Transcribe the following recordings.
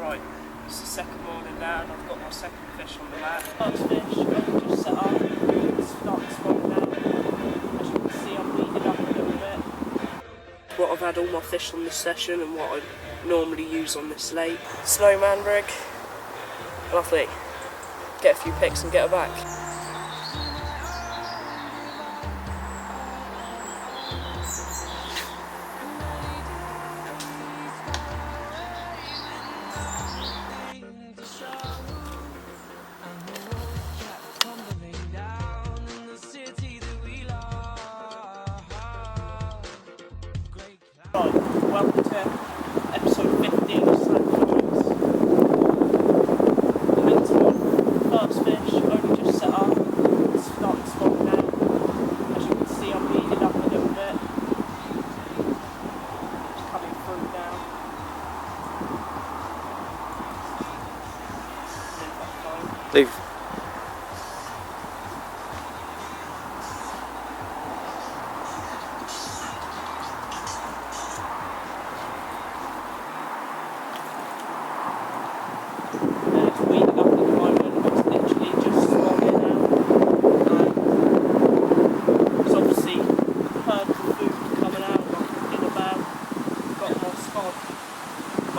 Right, it's the second morning now and I've got my second fish on the mat. First fish, I've just set up, it's starting to swell now. As you can see, I'm weeding up a little bit. What I've had all my fish on this session and what I normally use on this lake. Snowman rig, lovely. Get a few pics and get her back. Right, welcome to episode 15 of Slack Projects. I'm into my first fish, only just set up, it's starting to swell now. As you can see, I'm weeding up a little bit. It's coming through now. Leave.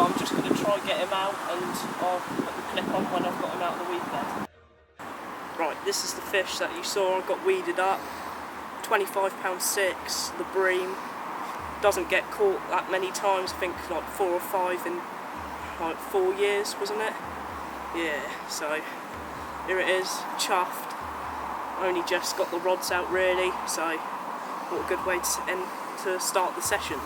I'm just going to try get him out and I'll put the clip on when I've got him out of the weed bed. Right, this is the fish that you saw I got weeded up. 25#6, the bream. Doesn't get caught that many times, I think like 4 or 5 in like 4 years, wasn't it? Yeah, so here it is, chuffed. Only just got the rods out really, so what a good way to start the session.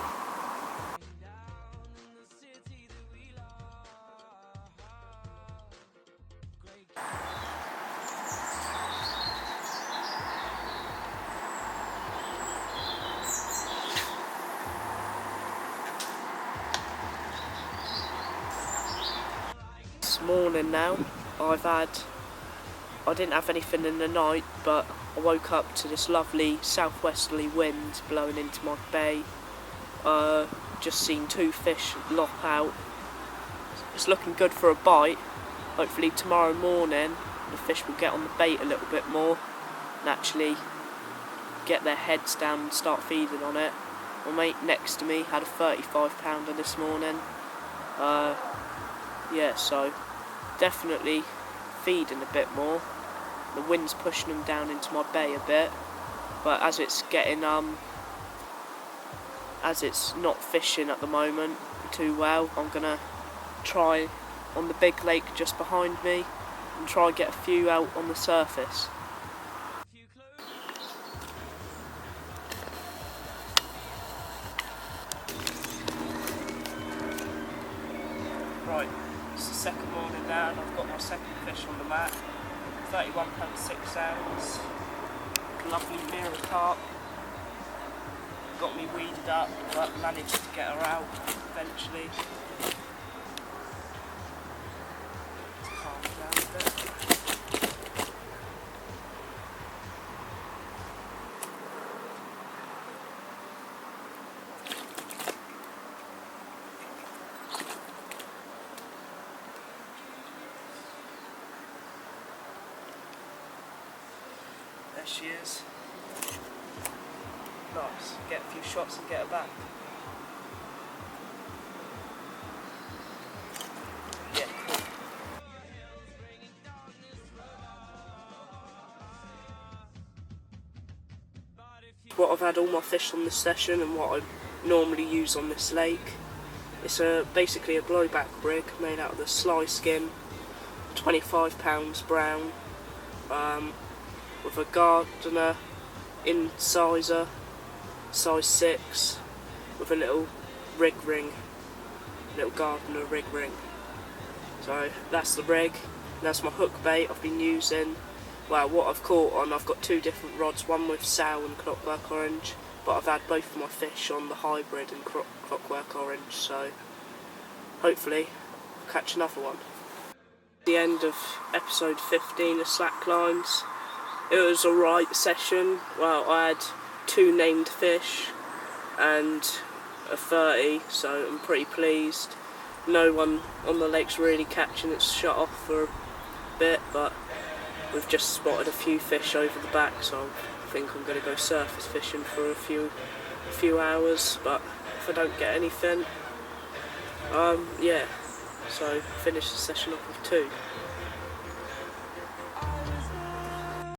This morning now, I didn't have anything in the night, but I woke up to this lovely southwesterly wind blowing into my bay. Just seen 2 fish lop out. It's looking good for a bite. Hopefully tomorrow morning the fish will get on the bait a little bit more and actually get their heads down and start feeding on it. My mate next to me had a 35-pounder this morning. Yeah, so definitely feeding a bit more. The wind's pushing them down into my bay a bit, but as it's not fishing at the moment too well, I'm gonna try on the big lake just behind me and try and get a few out on the surface. Right, it's the second morning now and I've got my second fish on the mat. 31.6 ounce, lovely mirror carp. Got me weeded up, but managed to get her out eventually. Calm down a bit. There she is. Nice. Get a few shots and get her back. Yeah, cool. What I've had all my fish on this session and what I normally use on this lake. It's basically a blowback rig made out of the sly skin, 25 pounds brown, with a Gardner incisor, size 6, with a little rig ring, little Gardner rig ring. So that's the rig, that's my hook bait I've been using. Well, what I've caught on, I've got 2 different rods, one with sow and clockwork orange, but I've had both of my fish on the hybrid and clockwork orange, so hopefully I'll catch another one. The end of episode 15 of Slacklines. It was a right session. Well, I had 2 named fish and a 30, so I'm pretty pleased. no one on the lake's really catching. It's shut off for a bit, but we've just spotted a few fish over the back, so I think I'm going to go surface fishing for a few hours. But if I don't get anything, yeah. So finish the session off with 2.